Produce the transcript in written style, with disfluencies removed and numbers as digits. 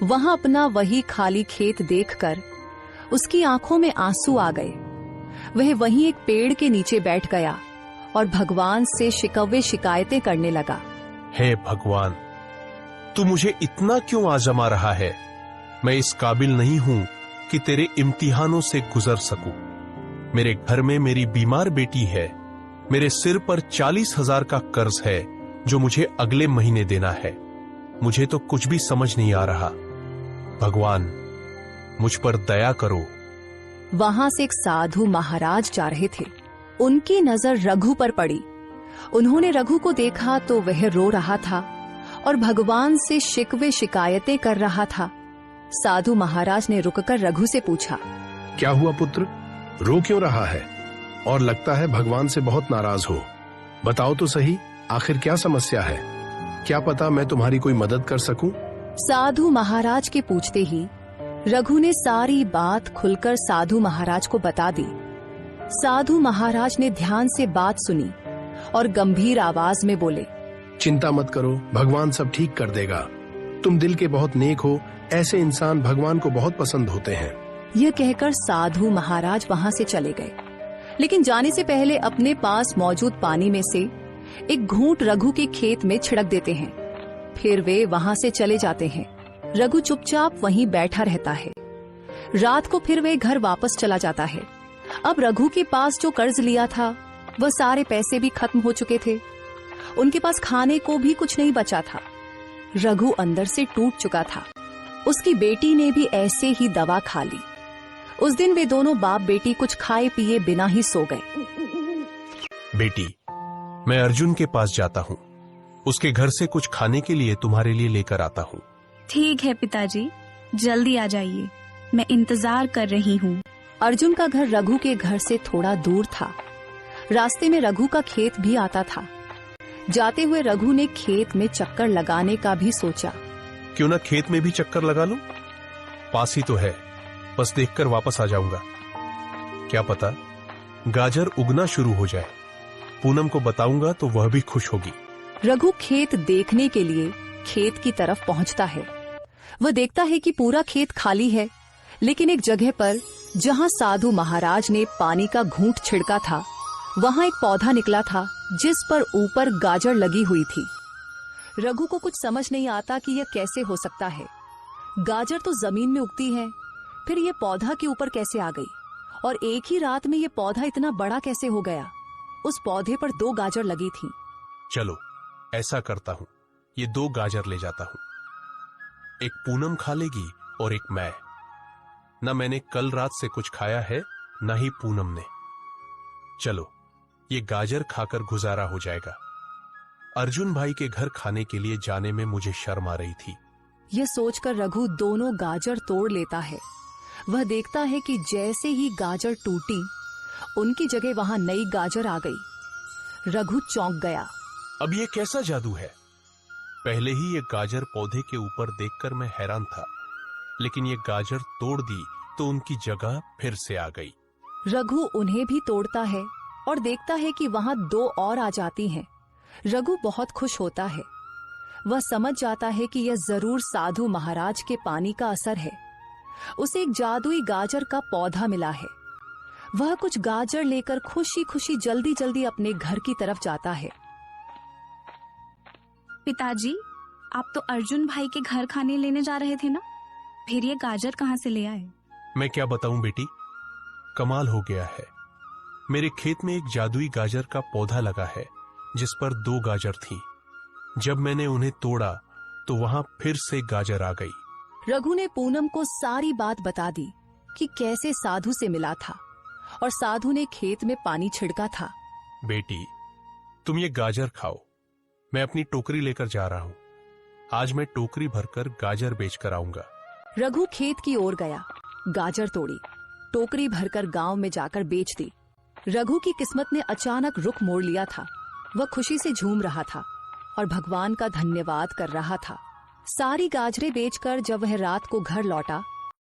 वहां अपना वही खाली खेत देखकर उसकी आंखों में आंसू आ गए। वह वहीं एक पेड़ के नीचे बैठ गया और भगवान से शिकवे शिकायतें करने लगा। हे भगवान, तू मुझे इतना क्यों आजमा रहा है? मैं इस काबिल नहीं हूं कि तेरे इम्तिहानों से गुजर सकूं। मेरे घर में मेरी बीमार बेटी है। मेरे सिर पर 40,000 का कर्ज है जो मुझे अगले महीने देना है। मुझे तो कुछ भी समझ नहीं आ रहा। भगवान, मुझ पर दया करो। वहां से एक साधु महाराज जा रहे थे। उनकी नजर रघु पर पड़ी। उन्होंने रघु को देखा तो वह रो रहा था और भगवान से शिकवे शिकायतें कर रहा था। साधु महाराज ने रुककर रघु से पूछा, क्या हुआ पुत्र, रो क्यों रहा है? और लगता है भगवान से बहुत नाराज हो। बताओ तो सही, आखिर क्या समस्या है? क्या पता मैं तुम्हारी कोई मदद कर सकूं? साधु महाराज के पूछते ही रघु ने सारी बात खुलकर साधु महाराज को बता दी। साधु महाराज ने ध्यान से बात सुनी और गंभीर आवाज में बोले, चिंता मत करो, भगवान सब ठीक कर देगा। तुम दिल के बहुत नेक हो, ऐसे इंसान भगवान को बहुत पसंद होते हैं। यह कहकर साधु महाराज वहां से चले गए, लेकिन जाने से पहले अपने पास मौजूद पानी में से एक घूंट रघु के खेत में छिड़क देते हैं। फिर वे वहां से चले जाते हैं। रघु चुपचाप वहीं बैठा रहता है। रात को फिर वे घर वापस चला जाता है। अब रघु के पास जो कर्ज लिया था वह सारे पैसे भी खत्म हो चुके थे। उनके पास खाने को भी कुछ नहीं बचा था। रघु अंदर से टूट चुका था। उसकी बेटी ने भी ऐसे ही दवा खा ली। उस दिन वे दोनों बाप बेटी कुछ खाए पिए बिना ही सो गए। बेटी, मैं अर्जुन के पास जाता हूँ। उसके घर से कुछ खाने के लिए तुम्हारे लिए लेकर आता हूँ। ठीक है पिताजी, जल्दी आ जाइए, मैं इंतजार कर रही हूँ। अर्जुन का घर रघु के घर से थोड़ा दूर था। रास्ते में रघु का खेत भी आता था। जाते हुए रघु ने खेत में चक्कर लगाने का भी सोचा। क्यों ना खेत में भी चक्कर लगा लूं? पास ही तो है, बस देखकर वापस आ जाऊंगा। क्या पता गाजर उगना शुरू हो जाए। पूनम को बताऊंगा तो वह भी खुश होगी। रघु खेत देखने के लिए खेत की तरफ पहुंचता है। वह देखता है कि पूरा खेत खाली है, लेकिन एक जगह पर जहां साधु महाराज ने पानी का घूंट छिड़का था, वहां एक पौधा निकला था जिस पर ऊपर गाजर लगी हुई थी। रघु को कुछ समझ नहीं आता कि यह कैसे हो सकता है। गाजर तो जमीन में उगती है, फिर यह पौधा के ऊपर कैसे आ गई? और एक ही रात में यह पौधा इतना बड़ा कैसे हो गया? उस पौधे पर 2 गाजर लगी थीं। चलो ऐसा करता हूं, ये 2 गाजर ले जाता हूं। एक पूनम खा लेगी और एक मैं। न मैंने कल रात से कुछ खाया है, न ही पूनम ने। चलो ये गाजर खाकर गुजारा हो जाएगा। अर्जुन भाई के घर खाने के लिए जाने में मुझे शर्म आ रही थी। यह सोचकर रघु दोनों गाजर तोड़ लेता है। वह देखता है कि जैसे ही गाजर टूटी, उनकी जगह वहां नई गाजर आ गई। रघु चौंक गया। अब ये कैसा जादू है? पहले ही ये गाजर पौधे के ऊपर देखकर मैं हैरान था, लेकिन ये गाजर तोड़ दी तो उनकी जगह फिर से आ गई। रघु उन्हें भी तोड़ता है और देखता है कि वहां 2 और आ जाती हैं। रघु बहुत खुश होता है। वह समझ जाता है कि यह जरूर साधु महाराज के पानी का असर है। उसे एक जादुई गाजर का पौधा मिला है। वह कुछ गाजर लेकर खुशी खुशी जल्दी जल्दी अपने घर की तरफ जाता है। पिताजी, आप तो अर्जुन भाई के घर खाने लेने जा रहे थे ना? फिर ये गाजर कहाँ से ले आए? मैं क्या बताऊं बेटी, कमाल हो गया है। मेरे खेत में एक जादुई गाजर का पौधा लगा है जिस पर 2 गाजर थीं। जब मैंने उन्हें तोड़ा तो वहां फिर से गाजर आ गई। रघु ने पूनम को सारी बात बता दी कि कैसे साधु से मिला था और साधु ने खेत में पानी छिड़का था। बेटी, तुम ये गाजर खाओ, मैं अपनी टोकरी लेकर जा रहा हूं। आज मैं टोकरी भरकर गाजर बेचकर आऊंगा। रघु खेत की ओर गया, गाजर तोड़ी, टोकरी भरकर गांव में जाकर बेच दी। रघु की किस्मत ने अचानक रुख मोड़ लिया था। वह खुशी से झूम रहा था और भगवान का धन्यवाद कर रहा था। सारी गाजरें बेचकर जब वह रात को घर लौटा